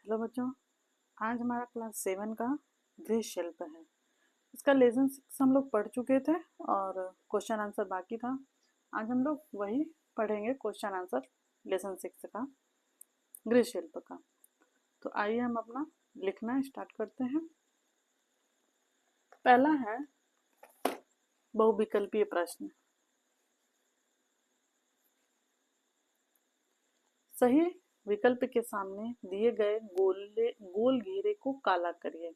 Hello बच्चों, आज हमारा क्लास 7 का गृह शिल्प है। इसका लेसन 6 हम लोग पढ़ चुके थे और क्वेश्चन आंसर बाकी था। आज हम लोग वही पढ़ेंगे, क्वेश्चन आंसर लेसन 6 का गृह शिल्प का। तो आइए हम अपना लिखना स्टार्ट करते हैं। पहला है बहुविकल्पीय प्रश्न। सही विकल्प के सामने दिए गए गोल घेरे को काला करिए।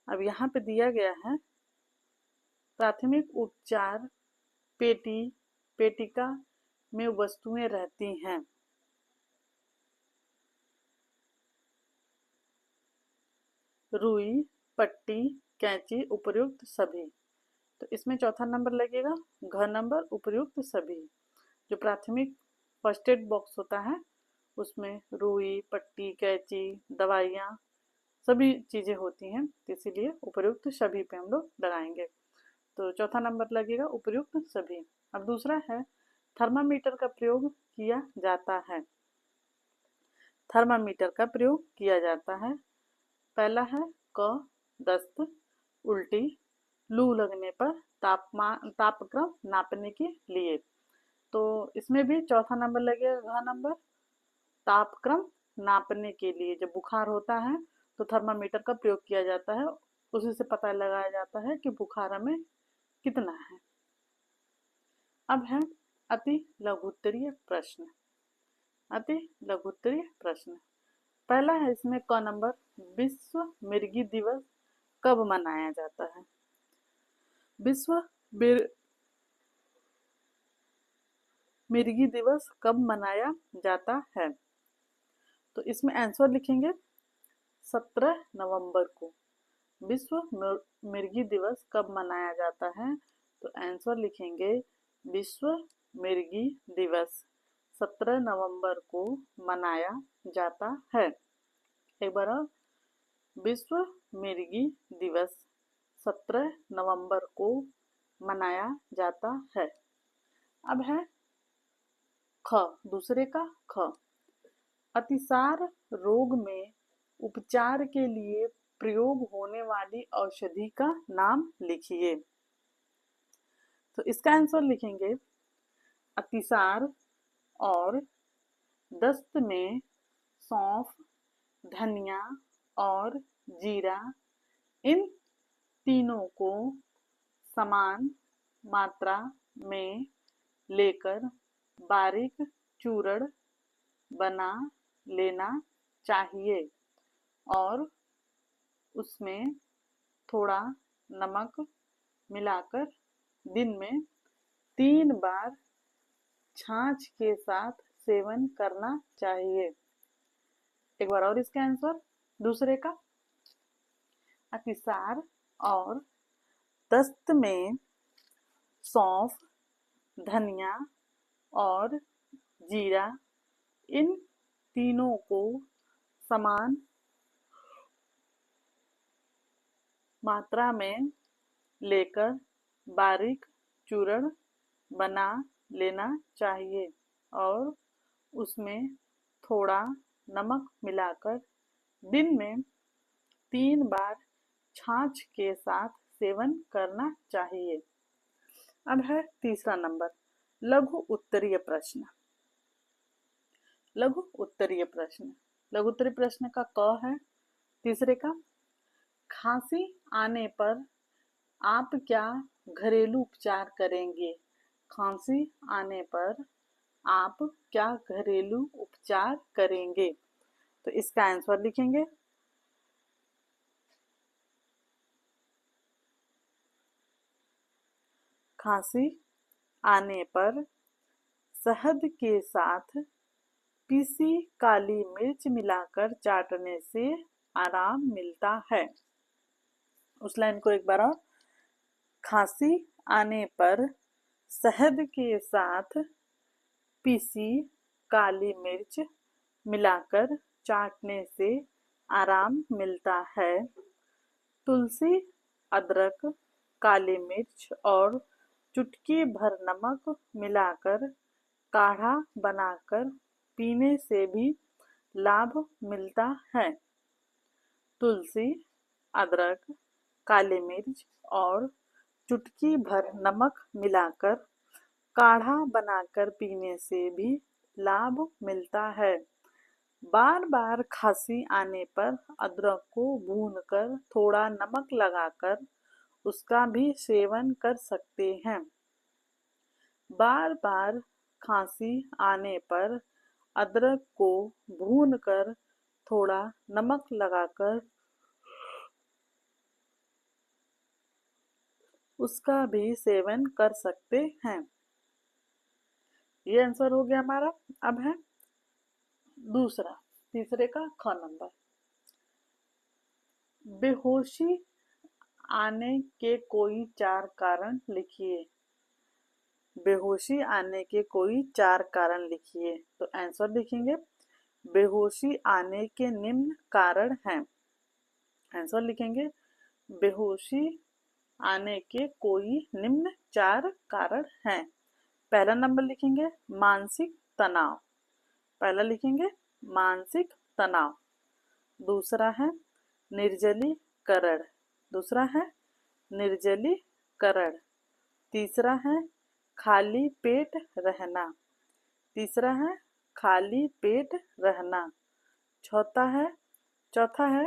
अब यहाँ पे दिया गया है प्राथमिक उपचार पेटिका में वस्तुएं रहती हैं। रुई, पट्टी, कैंची, उपर्युक्त सभी। तो इसमें चौथा नंबर लगेगा, घ नंबर उपर्युक्त सभी। जो प्राथमिक फर्स्ट एड बॉक्स होता है उसमें रुई, पट्टी, कैंची, दवाइयाँ सभी चीजें होती हैं, इसीलिए उपर्युक्त सभी पे हम लोग लगाएंगे। तो चौथा नंबर लगेगा उपर्युक्त सभी। अब दूसरा है थर्मामीटर का प्रयोग किया जाता है। थर्मामीटर का प्रयोग किया जाता है। पहला है क दस्त, उल्टी, लू लगने पर तापक्रम नापने के लिए। तो इसमें भी चौथा नंबर लगेगा, घ नंबर तापक्रम नापने के लिए। जब बुखार होता है तो थर्मामीटर का प्रयोग किया जाता है, उसी से पता लगाया जाता है कि बुखार हमें कितना है। अब है अति लघुत्तरीय प्रश्न। अति लघुत्तरीय प्रश्न पहला है इसमें क नंबर, विश्व मिर्गी दिवस कब मनाया जाता है? विश्व मिर्गी दिवस कब मनाया जाता है? तो इसमें आंसर लिखेंगे 17 नवंबर को। विश्व मिर्गी दिवस कब मनाया जाता है? तो आंसर लिखेंगे विश्व मिर्गी दिवस 17 नवंबर को मनाया जाता है। एक बार और, विश्व मिर्गी दिवस 17 नवंबर को मनाया जाता है। अब है ख, दूसरे का ख। अतिसार रोग में उपचार के लिए प्रयोग होने वाली औषधि का नाम लिखिए। तो इसका आंसर लिखेंगे अतिसार और दस्त में सौंफ, धनिया और जीरा, इन तीनों को समान मात्रा में लेकर बारीक चूर्ण बना लेना चाहिए और उसमें थोड़ा नमक मिलाकर दिन में 3 बार छाछ के साथ सेवन करना चाहिए। एक बार और इसका आंसर दूसरे का, अतिसार और दस्त में सौंफ, धनिया और जीरा, इन तीनों को समान मात्रा में लेकर बारीक चूर्ण बना लेना चाहिए और उसमें थोड़ा नमक मिलाकर दिन में 3 बार छाछ के साथ सेवन करना चाहिए। अब है तीसरा नंबर, लघु उत्तरीय प्रश्न। लघु उत्तरीय प्रश्न, लघु उत्तरीय प्रश्न का क है तीसरे का, खांसी आने पर आप क्या घरेलू उपचार करेंगे? खांसी आने पर आप क्या घरेलू उपचार करेंगे? तो इसका आंसर लिखेंगे खांसी आने पर शहद के साथ पीसी काली मिर्च मिलाकर चाटने से आराम मिलता है। उस लाइन को एक बार और, खांसी आने पर शहद के साथ पीसी काली मिर्च मिलाकर चाटने से आराम मिलता है। तुलसी, अदरक, काली मिर्च और चुटकी भर नमक मिलाकर काढ़ा बनाकर पीने से भी लाभ मिलता है? तुलसी, अदरक, काली मिर्च और चुटकी भर नमक मिलाकर काढ़ा बनाकर पीने से भी लाभ मिलता है। बार बार खांसी आने पर अदरक को भूनकर थोड़ा नमक लगाकर उसका भी सेवन कर सकते हैं। बार बार खांसी आने पर अदरक को भूनकर थोड़ा नमक लगाकर उसका भी सेवन कर सकते हैं। ये आंसर हो गया हमारा। अब है दूसरा, तीसरे का ख नंबर। बेहोशी आने के कोई 4 कारण लिखिए। बेहोशी आने के कोई 4 कारण लिखिए। तो आंसर लिखेंगे, बेहोशी आने के निम्न कारण हैं। आंसर लिखेंगे, बेहोशी आने के कोई निम्न 4 कारण हैं। पहला नंबर लिखेंगे मानसिक तनाव। पहला लिखेंगे मानसिक तनाव। दूसरा है निर्जलीकरण। दूसरा है निर्जलीकरण। तीसरा है खाली पेट रहना। तीसरा है खाली पेट रहना। चौथा है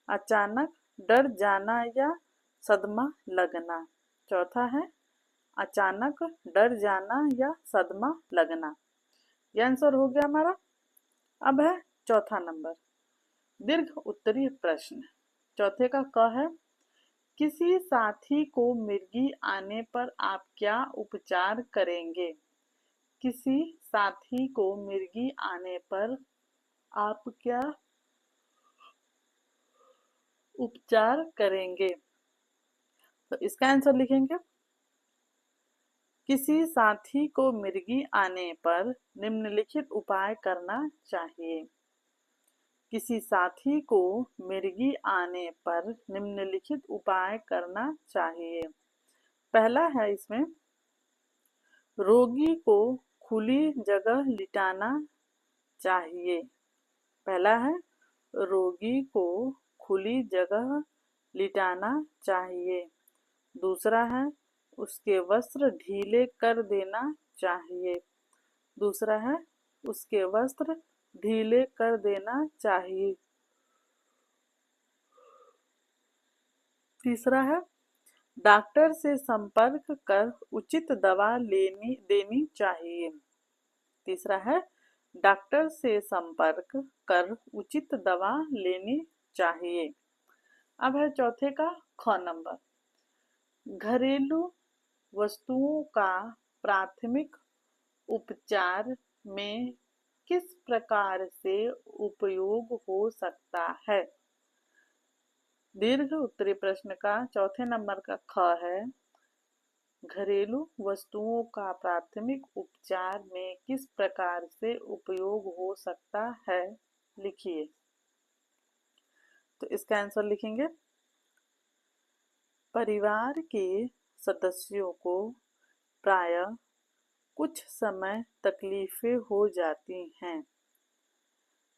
अचानक डर जाना या सदमा लगना। चौथा है अचानक डर जाना या सदमा लगना। यह आंसर हो गया हमारा। अब है चौथा नंबर, दीर्घ उत्तरीय प्रश्न। चौथे का क है, किसी साथी को मिर्गी आने पर आप क्या उपचार करेंगे? किसी साथी को मिर्गी आने पर आप क्या उपचार करेंगे? तो इसका आंसर लिखेंगे, किसी साथी को मिर्गी आने पर निम्नलिखित उपाय करना चाहिए। किसी साथी को मिर्गी आने पर निम्नलिखित उपाय करना चाहिए। पहला है इसमें, रोगी को खुली जगह लिटाना चाहिए। पहला है रोगी को खुली जगह लिटाना चाहिए। दूसरा है उसके वस्त्र ढीले कर देना चाहिए। दूसरा है उसके वस्त्र ढीले कर देना चाहिए। तीसरा है डॉक्टर से संपर्क कर उचित दवा देनी चाहिए। तीसरा है डॉक्टर से संपर्क कर उचित दवा लेनी चाहिए। अब है चौथे का ख नंबर, घरेलू वस्तुओं का प्राथमिक उपचार में किस प्रकार से उपयोग हो सकता है? दीर्घ उत्तरी प्रश्न का चौथे नंबर का ख है, घरेलू वस्तुओं का प्राथमिक उपचार में किस प्रकार से उपयोग हो सकता है, लिखिए। तो इसका आंसर लिखेंगे, परिवार के सदस्यों को प्रायः कुछ समय तकलीफें हो जाती हैं।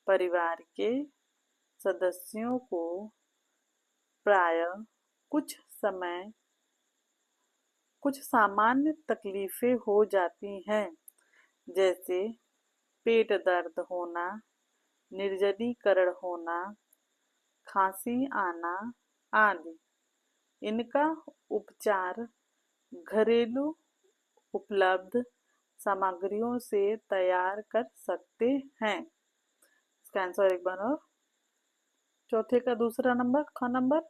परिवार के सदस्यों को प्रायः कुछ सामान्य तकलीफें हो जाती हैं, जैसे पेट दर्द होना, निर्जलीकरण होना, खांसी आना आदि। इनका उपचार घरेलू उपलब्ध सामग्रियों से तैयार कर सकते हैं। इसका आंसर एक बार और, चौथे का दूसरा नंबर ख नंबर,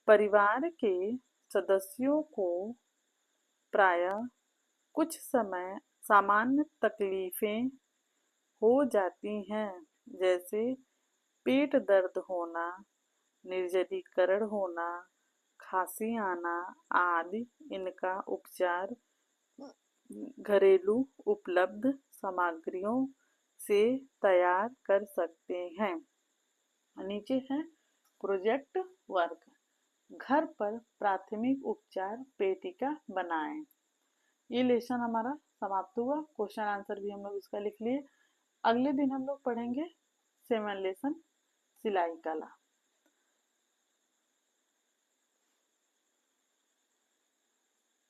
परिवार के सदस्यों को प्रायः कुछ समय सामान्य तकलीफें हो जाती हैं, जैसे पेट दर्द होना, निर्जलीकरण होना, खांसी आना आदि। इनका उपचार घरेलू उपलब्ध सामग्रियों से तैयार कर सकते हैं। नीचे है प्रोजेक्ट वर्क, घर पर प्राथमिक उपचार पेटिका बनाएं। ये लेसन हमारा समाप्त हुआ। क्वेश्चन आंसर भी हम लोग इसका लिख लिए। अगले दिन हम लोग पढ़ेंगे 7 लेसन सिलाई कला।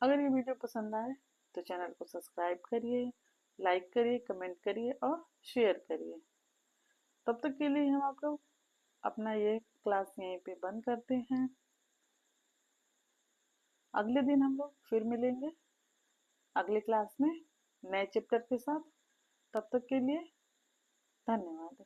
अगर ये वीडियो पसंद आए तो चैनल को सब्सक्राइब करिए, लाइक करिए, कमेंट करिए और शेयर करिए। तब तक के लिए हम आप लोग अपना ये क्लास यहीं पे बंद करते हैं। अगले दिन हम लोग फिर मिलेंगे अगले क्लास में नए चैप्टर के साथ। तब तक के लिए धन्यवाद।